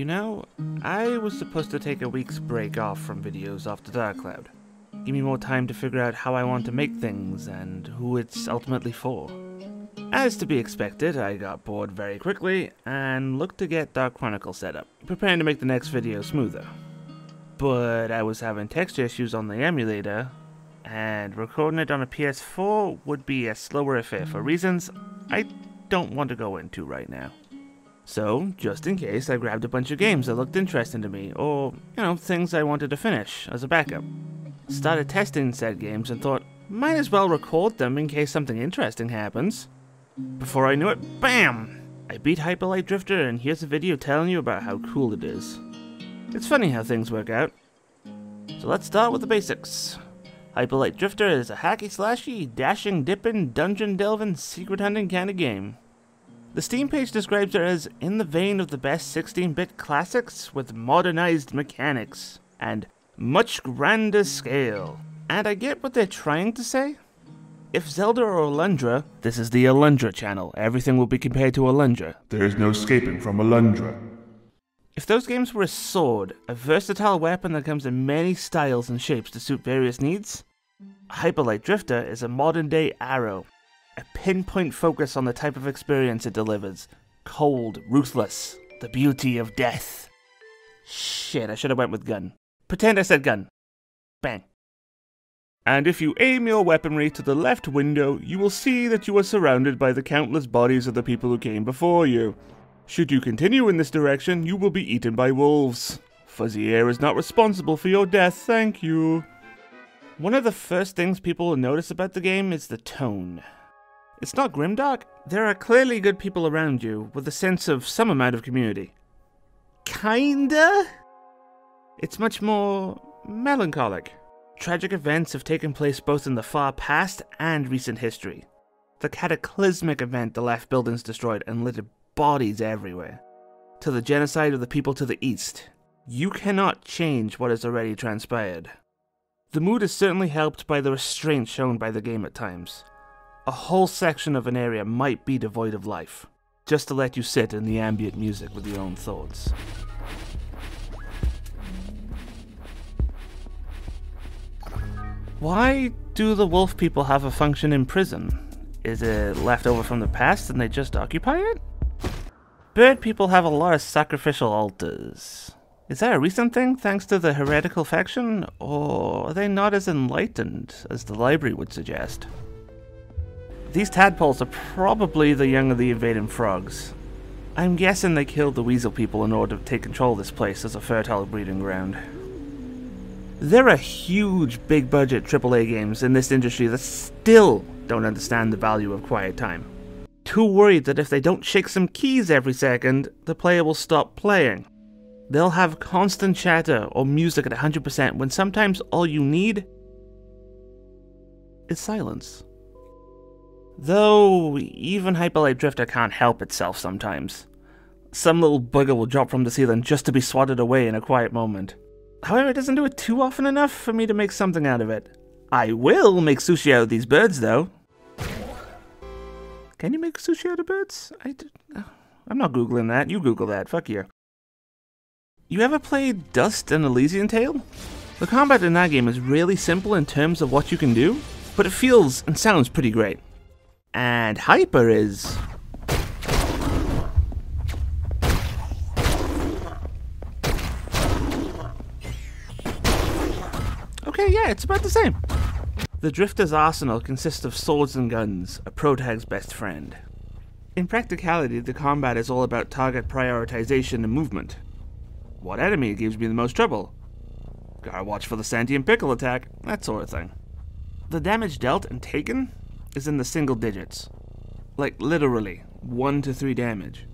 You know, I was supposed to take a week's break off from videos off the Dark Cloud. Give me more time to figure out how I want to make things and who it's ultimately for. As to be expected, I got bored very quickly and looked to get Dark Chronicle set up, preparing to make the next video smoother. But I was having texture issues on the emulator, and recording it on a PS4 would be a slower affair for reasons I don't want to go into right now. So, just in case, I grabbed a bunch of games that looked interesting to me, or, things I wanted to finish as a backup. Started testing said games and thought, might as well record them in case something interesting happens. Before I knew it, BAM! I beat Hyper Light Drifter, and here's a video telling you about how cool it is. It's funny how things work out. So let's start with the basics. Hyper Light Drifter is a hacky-slashy, dashing, dipping, dungeon delving, secret hunting kind of game. The Steam page describes it as in the vein of the best 16-bit classics with modernized mechanics and much grander scale. And I get what they're trying to say. If Zelda or Alundra, this is the Alundra channel, everything will be compared to Alundra. There is no escaping from Alundra. If those games were a sword, a versatile weapon that comes in many styles and shapes to suit various needs, Hyper Light Drifter is a modern-day arrow. A pinpoint focus on the type of experience it delivers. Cold, ruthless, the beauty of death. Shit, I should have went with gun. Pretend I said gun. Bang. And if you aim your weaponry to the left window, you will see that you are surrounded by the countless bodies of the people who came before you. Should you continue in this direction, you will be eaten by wolves. Fuzzy Air is not responsible for your death, thank you. One of the first things people will notice about the game is the tone. It's not grimdark. There are clearly good people around you, with a sense of some amount of community. Kinda? It's much more melancholic. Tragic events have taken place both in the far past and recent history. The cataclysmic event that left buildings destroyed and littered bodies everywhere. To the genocide of the people to the east. You cannot change what has already transpired. The mood is certainly helped by the restraint shown by the game at times. A whole section of an area might be devoid of life, just to let you sit in the ambient music with your own thoughts. Why do the wolf people have a function in prison? Is it left over from the past and they just occupy it? Bird people have a lot of sacrificial altars. Is that a recent thing thanks to the heretical faction, or are they not as enlightened as the library would suggest? These tadpoles are probably the young of the invading frogs. I'm guessing they killed the weasel people in order to take control of this place as a fertile breeding ground. There are huge big-budget AAA games in this industry that still don't understand the value of quiet time. Too worried that if they don't shake some keys every second, the player will stop playing. They'll have constant chatter or music at 100% when sometimes all you need is silence. Though, even Hyper Light Drifter can't help itself sometimes. Some little bugger will drop from the ceiling just to be swatted away in a quiet moment. However, it doesn't do it too often enough for me to make something out of it. I will make sushi out of these birds, though. Can you make sushi out of birds? I'm not Googling that. You Google that. Fuck you. You ever played Dust and Elysian Tale? The combat in that game is really simple in terms of what you can do, but it feels and sounds pretty great. And Hyper is... okay, yeah, it's about the same. The Drifter's arsenal consists of swords and guns, a protag's best friend. In practicality, the combat is all about target prioritization and movement. What enemy gives me the most trouble? Gotta watch for the sentient pickle attack, that sort of thing. The damage dealt and taken is in the single digits. Like literally, 1 to 3 damage.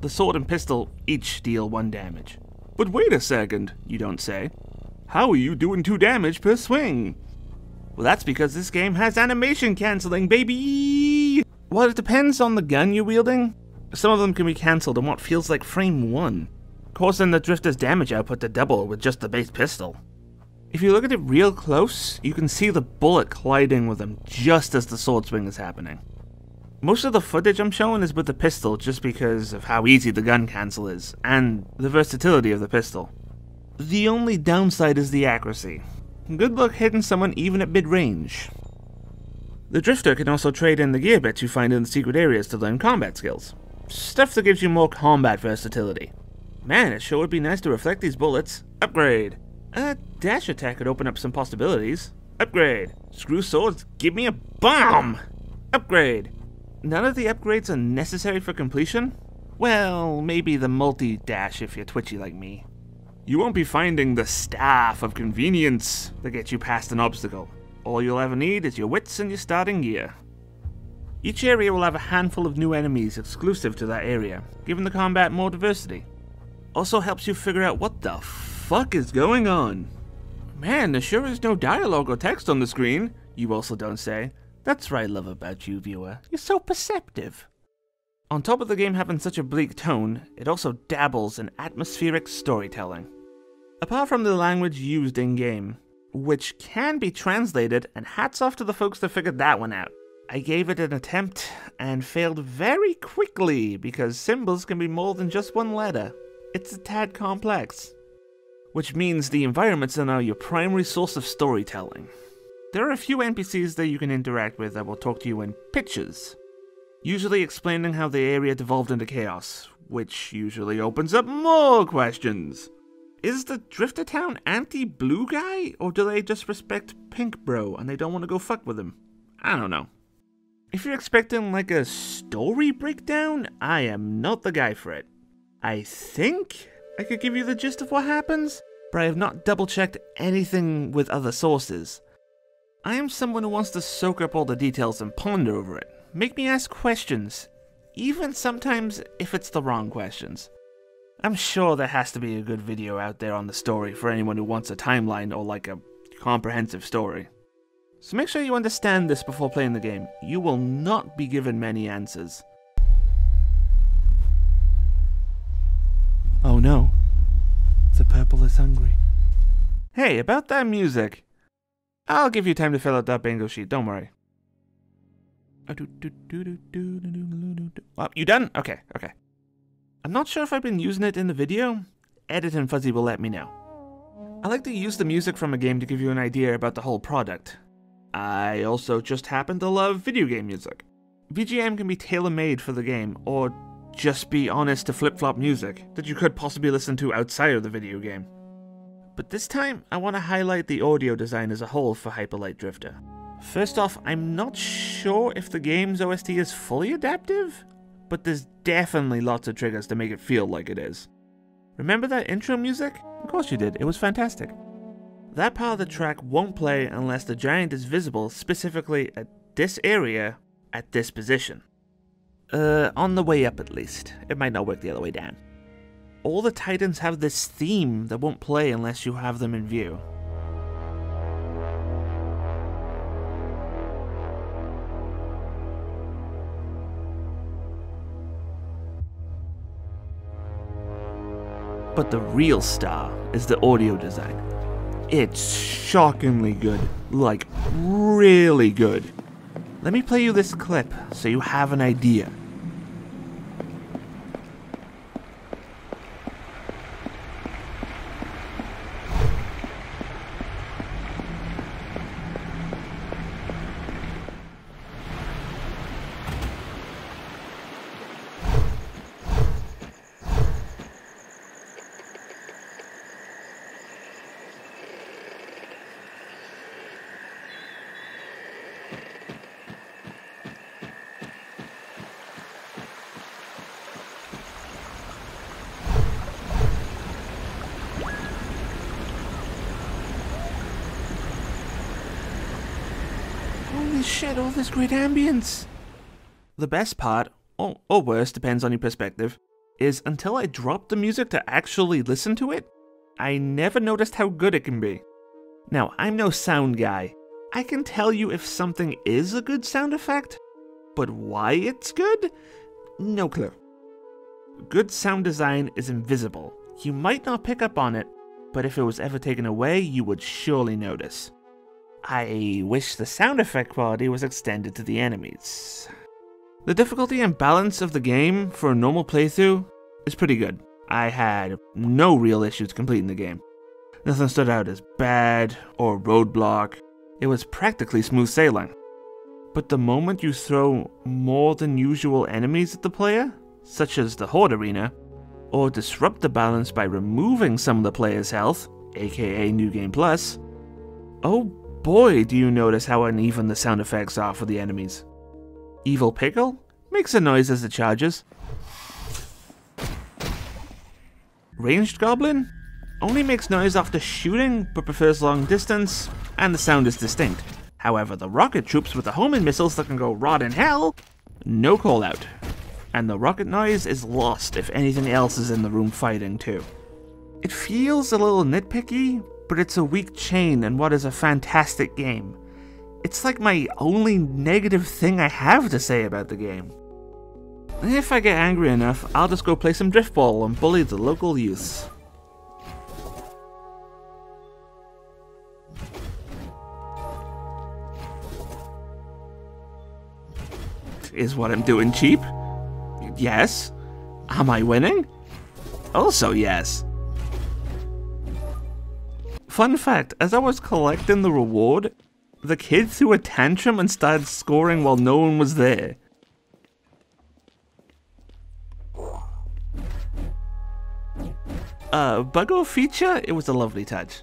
The sword and pistol each deal 1 damage. But wait a second, you don't say. How are you doing 2 damage per swing? Well, that's because this game has animation cancelling, baby! Well, it depends on the gun you're wielding. Some of them can be cancelled in what feels like frame 1, causing the Drifter's damage output to double with just the base pistol. If you look at it real close, you can see the bullet colliding with him just as the sword swing is happening. Most of the footage I'm showing is with the pistol just because of how easy the gun cancel is, and the versatility of the pistol. The only downside is the accuracy. Good luck hitting someone even at mid-range. The Drifter can also trade in the gear bits you find in the secret areas to learn combat skills. Stuff that gives you more combat versatility. Man, it sure would be nice to reflect these bullets. Upgrade. Dash attack could open up some possibilities. Upgrade. Screw swords, give me a bomb! Upgrade. None of the upgrades are necessary for completion? Well, maybe the multi-dash if you're twitchy like me. You won't be finding the staff of convenience that gets you past an obstacle. All you'll ever need is your wits and your starting gear. Each area will have a handful of new enemies exclusive to that area, giving the combat more diversity. Also helps you figure out what the fuck is going on. Man, there sure is no dialogue or text on the screen, you also don't say. That's what I love about you, viewer. You're so perceptive. On top of the game having such a bleak tone, it also dabbles in atmospheric storytelling. Apart from the language used in-game, which can be translated, and hats off to the folks that figured that one out. I gave it an attempt and failed very quickly because symbols can be more than just one letter. It's a tad complex. Which means the environments are now your primary source of storytelling. There are a few NPCs that you can interact with that will talk to you in pictures, usually explaining how the area devolved into chaos, which usually opens up more questions. Is the Drifter Town anti-blue guy, or do they just respect Pink Bro and they don't want to go fuck with him? I don't know. If you're expecting like a story breakdown, I am not the guy for it. I think I could give you the gist of what happens, but I have not double-checked anything with other sources. I am someone who wants to soak up all the details and ponder over it. Make me ask questions, even sometimes if it's the wrong questions. I'm sure there has to be a good video out there on the story for anyone who wants a timeline or like a comprehensive story. So make sure you understand this before playing the game. You will not be given many answers. Oh no. The purple is hungry. Hey, about that music. I'll give you time to fill out that bingo sheet, don't worry. Oh, you done? Okay. I'm not sure if I've been using it in the video. Edit and Fuzzy will let me know. I like to use the music from a game to give you an idea about the whole product. I also just happen to love video game music. VGM can be tailor-made for the game, or just be honest to flip-flop music that you could possibly listen to outside of the video game. But this time, I want to highlight the audio design as a whole for Hyper Light Drifter. First off, I'm not sure if the game's OST is fully adaptive, but there's definitely lots of triggers to make it feel like it is. Remember that intro music? Of course you did, it was fantastic. That part of the track won't play unless the giant is visible specifically at this area, at this position. On the way up at least. It might not work the other way down. All the titans have this theme that won't play unless you have them in view. But the real star is the audio design. It's shockingly good, like really good. Let me play you this clip so you have an idea. Holy shit, all this great ambience! The best part, or worst, depends on your perspective, is until I dropped the music to actually listen to it, I never noticed how good it can be. Now, I'm no sound guy. I can tell you if something is a good sound effect, but why it's good? No clue. Good sound design is invisible. You might not pick up on it, but if it was ever taken away, you would surely notice. I wish the sound effect quality was extended to the enemies. The difficulty and balance of the game for a normal playthrough is pretty good. I had no real issues completing the game. Nothing stood out as bad or roadblock. It was practically smooth sailing. But the moment you throw more than usual enemies at the player, such as the Horde Arena, or disrupt the balance by removing some of the player's health, aka New Game Plus, oh boy do you notice how uneven the sound effects are for the enemies. Evil Pickle makes a noise as it charges. Ranged Goblin only makes noise after shooting but prefers long distance, and the sound is distinct. However, the rocket troops with the homing missiles that can go rot in hell, no call out. And the rocket noise is lost if anything else is in the room fighting too. It feels a little nitpicky, but it's a weak chain in what is a fantastic game. It's like my only negative thing I have to say about the game. If I get angry enough, I'll just go play some driftball and bully the local youths. Is what I'm doing cheap? Yes. Am I winning? Also yes. Fun fact, as I was collecting the reward, the kid threw a tantrum and started scoring while no one was there. Buggo feature? It was a lovely touch.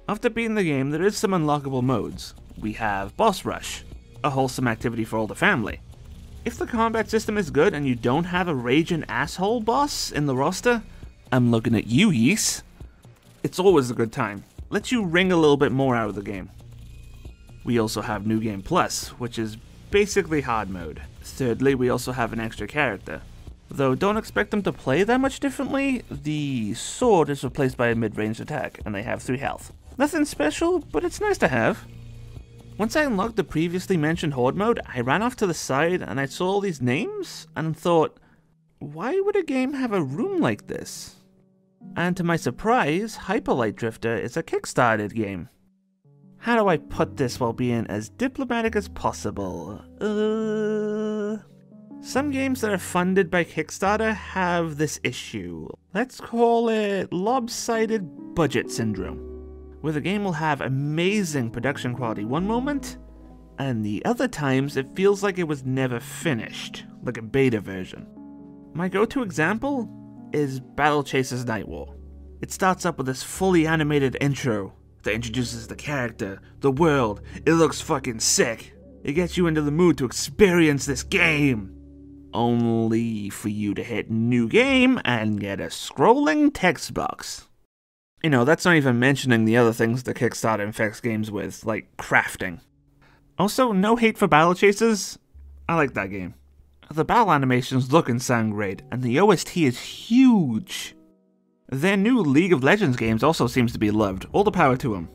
After beating the game, there is some unlockable modes. We have Boss Rush, a wholesome activity for all the family. If the combat system is good and you don't have a raging asshole boss in the roster, I'm looking at you, Yeast. It's always a good time. Lets you wring a little bit more out of the game. We also have New Game Plus, which is basically hard mode. Thirdly, we also have an extra character. Though don't expect them to play that much differently, the sword is replaced by a mid-range attack, and they have 3 health. Nothing special, but it's nice to have. Once I unlocked the previously mentioned Horde mode, I ran off to the side and I saw all these names and thought, why would a game have a room like this? And to my surprise, Hyperlight Drifter is a Kickstarted game. How do I put this while being as diplomatic as possible? Some games that are funded by Kickstarter have this issue. Let's call it lopsided budget syndrome, where the game will have amazing production quality one moment, and the other times it feels like it was never finished, like a beta version. My go-to example is Battle Chasers Night War. It starts up with this fully animated intro that introduces the character, the world. It looks fucking sick. It gets you into the mood to experience this game. Only for you to hit new game and get a scrolling text box. You know, that's not even mentioning the other things the Kickstarter infects games with, like crafting. Also, no hate for Battle Chasers. I like that game. The battle animations look and sound great, and the OST is huge. Their new League of Legends games also seems to be loved, all the power to them.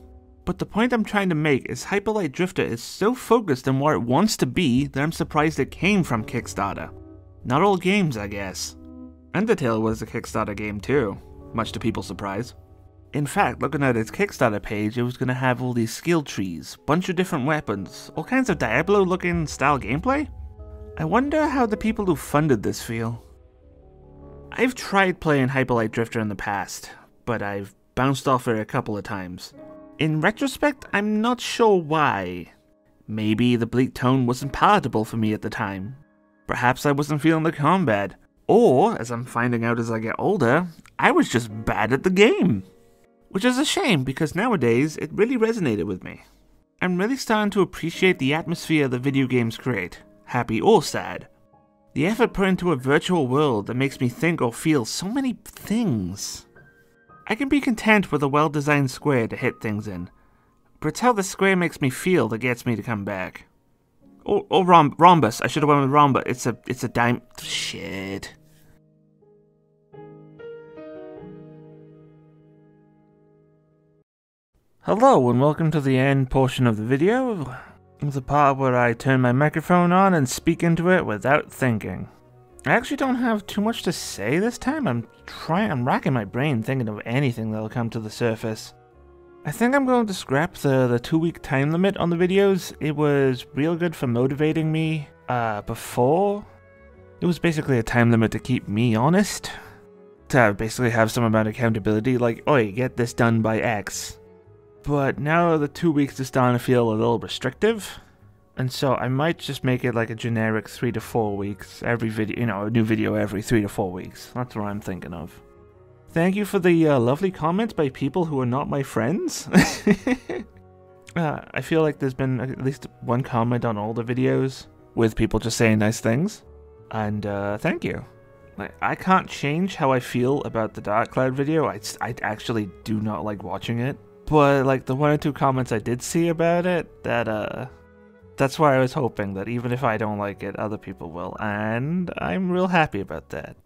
But the point I'm trying to make is Hyperlight Drifter is so focused on what it wants to be that I'm surprised it came from Kickstarter. Not all games, I guess. Undertale was a Kickstarter game too, much to people's surprise. In fact, looking at its Kickstarter page, it was going to have all these skill trees, bunch of different weapons, all kinds of Diablo-looking style gameplay. I wonder how the people who funded this feel. I've tried playing Hyperlight Drifter in the past, but I've bounced off it a couple of times. In retrospect, I'm not sure why. Maybe the bleak tone wasn't palatable for me at the time. Perhaps I wasn't feeling the combat. Or, as I'm finding out as I get older, I was just bad at the game. Which is a shame, because nowadays, it really resonated with me. I'm really starting to appreciate the atmosphere that video games create, happy or sad. The effort put into a virtual world that makes me think or feel so many things. I can be content with a well-designed square to hit things in, but it's how the square makes me feel that gets me to come back. Or rhombus. I should have went with rhombus. It's a dime. Shit. Hello and welcome to the end portion of the video. The part where I turn my microphone on and speak into it without thinking. I actually don't have too much to say this time. I'm racking my brain thinking of anything that'll come to the surface. I think I'm going to scrap the 2-week time limit on the videos. It was real good for motivating me. Before, it was basically a time limit to keep me honest. To basically have some amount of accountability, like, oi, get this done by X. But now the 2 weeks is starting to feel a little restrictive. And so I might just make it like a generic 3 to 4 weeks. Every video, you know, a new video every 3 to 4 weeks. That's what I'm thinking of. Thank you for the lovely comments by people who are not my friends. I feel like there's been at least one comment on all the videos with people just saying nice things. And thank you. Like, I can't change how I feel about the Dark Cloud video. I actually do not like watching it. But like the 1 or 2 comments I did see about it, that's why I was hoping that even if I don't like it, other people will. And I'm real happy about that.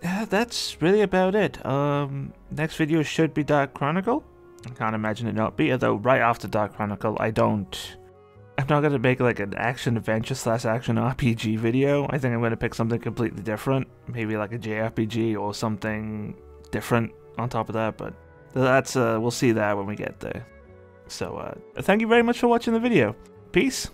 Yeah, that's really about it. Next video should be Dark Chronicle. I can't imagine it not be, although right after Dark Chronicle, I'm not gonna make like an action adventure / action RPG video. I think I'm gonna pick something completely different. Maybe like a JRPG or something different on top of that, but that's, we'll see that when we get there. So, thank you very much for watching the video. Peace.